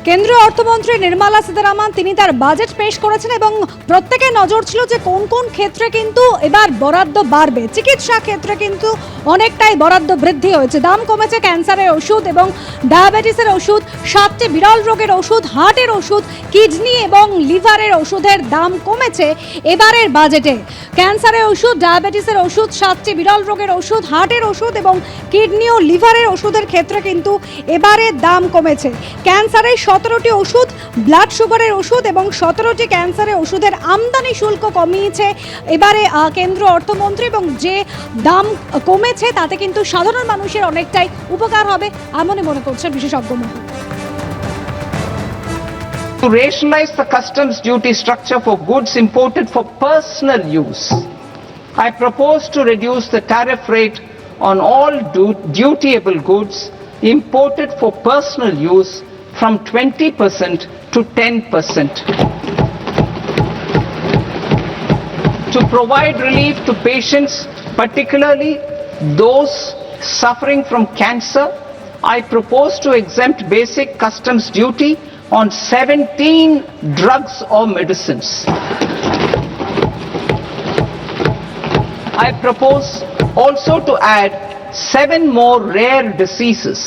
কেন্দ্রীয় অর্থমন্ত্রী নির্মলা সীতারামন তিনি তার বাজেট পেশ করেছেন এবং প্রত্যেকে নজর ছিল যে কোন কোন ক্ষেত্রে কিন্তু এবার বরাদ্দ বাড়বে। চিকিৎসা ক্ষেত্রে কিন্তু অনেকটাই বরাদ্দ বৃদ্ধি হয়েছে, দাম কমেছে ক্যান্সারের ওষুধ এবং ডায়াবেটিসের ওষুধ, 7টি বিরল রোগের ওষুধ, হার্টের ওষুধ, কিডনি এবং লিভারের ওষুধের দাম কমেছে এবারের বাজেটে। ক্যান্সারের ওষুধ, ডায়াবেটিসের ওষুধ, 7টি বিরল রোগের ওষুধ, হার্টের ওষুধ এবং কিডনি ও লিভারের ওষুধের ক্ষেত্রে কিন্তু এবারে দাম কমেছে। ক্যান্সারের 17টি ওষুধ, ব্লাড সুগারের ওষুধ এবং 17টি ক্যান্সারের ওষুধের আমদানি শুল্ক কমিয়েছে এবারে কেন্দ্র অর্থমন্ত্রী, এবং যে দাম কমেছে তাতে কিন্তু সাধারণ মানুষের অনেকটাই উপকার হবে এমনই মনে করছে বিশেষজ্ঞ মহল। To rationalize the customs duty structure for goods imported for personal use, I propose to reduce the tariff rate on all dutiable goods imported for personal use from 20% to 10%. To provide relief to patients, particularly those suffering from cancer, I propose to exempt basic customs duty on 17 drugs or medicines. I propose also to add 7 more rare diseases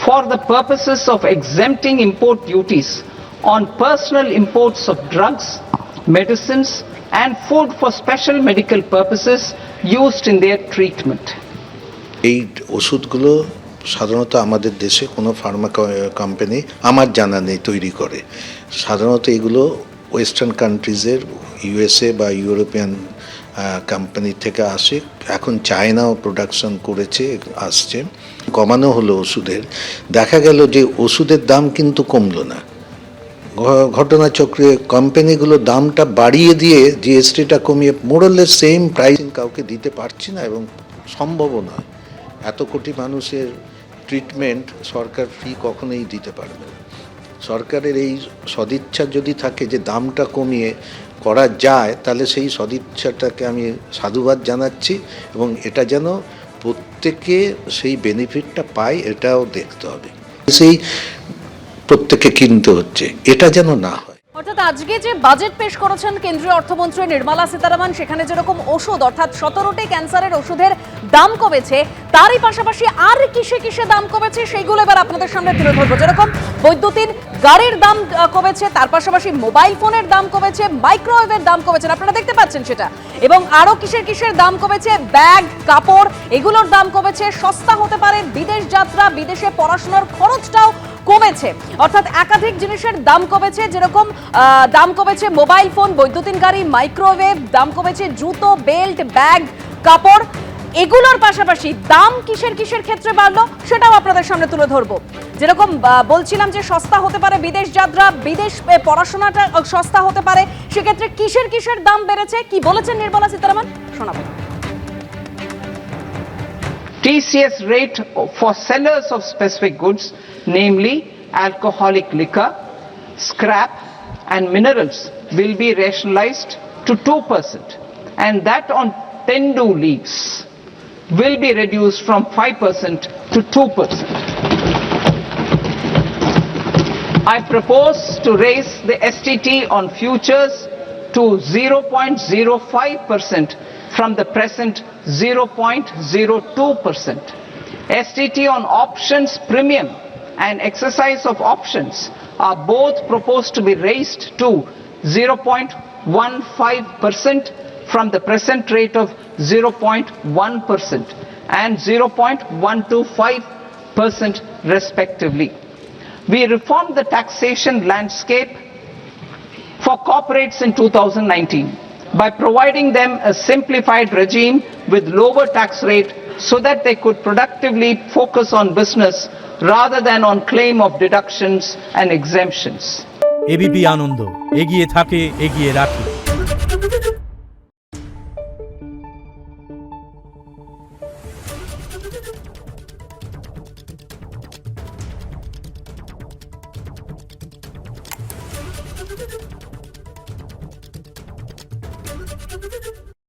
for the purposes of exempting import duties on personal imports of drugs, medicines and food for special medical purposes used in their treatment. এই ওষুধগুলো সাধারণত আমাদের দেশে কোনো Pharma company আমার জানা নেই তৈরি করে। সাধারণত এগুলো ওয়েস্টার্ন কান্ট্রিজের, ইউএসএ বা ইউরোপিয়ান কোম্পানি থেকে আসে। এখন চায়নাও প্রোডাকশন করেছে, আসছে। কমানো হলো ওষুধের, দেখা গেল যে ওষুধের দাম কিন্তু কমলো না। ঘটনাচক্রে কোম্পানিগুলো দামটা বাড়িয়ে দিয়ে জিএসটিটা কমিয়ে মোরলে সেম প্রাইস কাউকে দিতে পারছি না এবং সম্ভবও নয়। এত কোটি মানুষের ট্রিটমেন্ট সরকার ফ্রি কখনোই দিতে পারবে না। সরকারের এই সদিচ্ছা যদি থাকে যে দামটা কমিয়ে করা যায়, তাহলে সেই সদিচ্ছাটাকে আমি সাধুবাদ জানাচ্ছি এবং এটা যেন প্রত্যেকে সেই বেনিফিটটা পায় এটাও দেখতে হবে। সেই প্রত্যেকে কিনতে হচ্ছে, এটা যেন না হয়। অর্থাৎ আজকে যে বাজেট পেশ করেছেন কেন্দ্রীয় অর্থমন্ত্রী নির্মলা সীতারামন, সেখানে যেরকম ওষুধ অর্থাৎ 17টি ক্যান্সারের ওষুধের দাম কমেছে, তারই পাশাপাশি আর কিসে কিসে দাম কমেছে সেইগুলো এবার আপনাদের সামনে তুলে ধরবো। যেরকম বৈদ্যুতিন গাড়ির দাম কমেছে, তার পাশাপাশি মোবাইল ফোনের দাম কমেছে, মাইক্রোওয়েভের দাম কমেছে, আপনারা দেখতে পাচ্ছেন সেটা, এবং আরো কিসের কিসের দাম কমেছে, ব্যাগ, কাপড় এগুলোর দাম কমেছে, সস্তা হতে পারে বিদেশ যাত্রা, বিদেশে পড়াশোনার খরচটাও কমেছে। অর্থাৎ একাধিক জিনিসের দাম কমেছে, যেরকম দাম কমেছে মোবাইল ফোন, বৈদ্যুতিন গাড়ি, মাইক্রোওয়েভ, দাম কমেছে জুতো, বেল্ট, ব্যাগ, কাপড়। এগুলোর পাশাপাশি দাম কিসের কিসের ক্ষেত্রে বাড়লো সেটাও আপনাদের সামনে তুলে ধরবো। যেরকম বলছিলাম যে সস্তা হতে পারে বিদেশ যাত্রা, বিদেশ পড়াশোনাটা সস্তা হতে পারে, সেক্ষেত্রে কিসের কিসের দাম বেড়েছে, কি বলেছেন নির্মলা সীতারামন শোনাবো। TCS rate for sellers of specific goods, namely alcoholic liquor, scrap and minerals, will be rationalized to 2%, and that on Tendu leaves will be reduced from 5% to 2%. I propose to raise the STT on futures to 0.05% from the present 0.02%. STT on options premium and exercise of options are both proposed to be raised to 0.15% from the present rate of 0.1% and 0.125% respectively. We reformed the taxation landscape for corporates in 2019 by providing them a simplified regime with lower tax rate so that they could productively focus on business rather than on claim of deductions and exemptions. ABP Ananda, এগিয়ে থাকে, এগিয়ে রাখে।